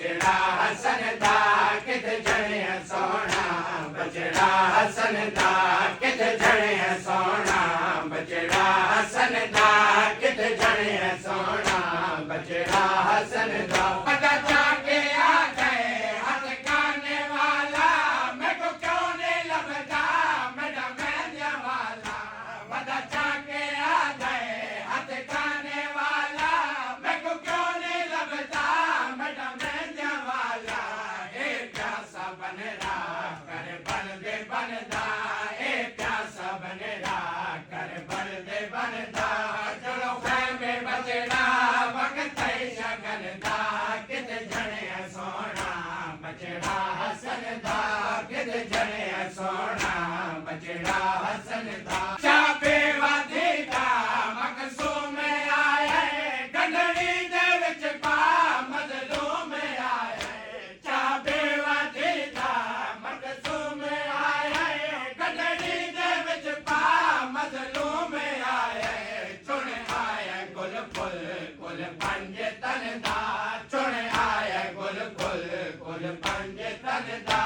बचड़ा हसन दा कित जणे सोना बचड़ा हसन दा कित जणे सोना बचड़ा हसन दा कित जणे सोना बचड़ा हसन दा पता जाके आ गए हाथ खाने वाला मैं को क्यों नहीं लभदा मेरा मैंने वाला पता जाके आ गए हाथ खाने वाला मैं को क्यों नहीं लभदा मेरा मैंने वाला ए प्यासा बन रहा कर बन दे बनदा ए प्यासा बन रहा कर बन दे बनदा चलो खैमे बचड़ा वक्त शगन दा कित जणे सोना बचड़ा हसन दा कित जणे सोना बचड़ा हसन दा चाबे वादे दा मकसूम आया गंढड़ी दे विच पा मजलूम आया चाबे वादे दा मकसूम आया गंढड़ी दे विच पा मजलूम आया चुन आया गुल फुल गुल पंज तन दा चुन आया गुल फुल गुल पंज तन दा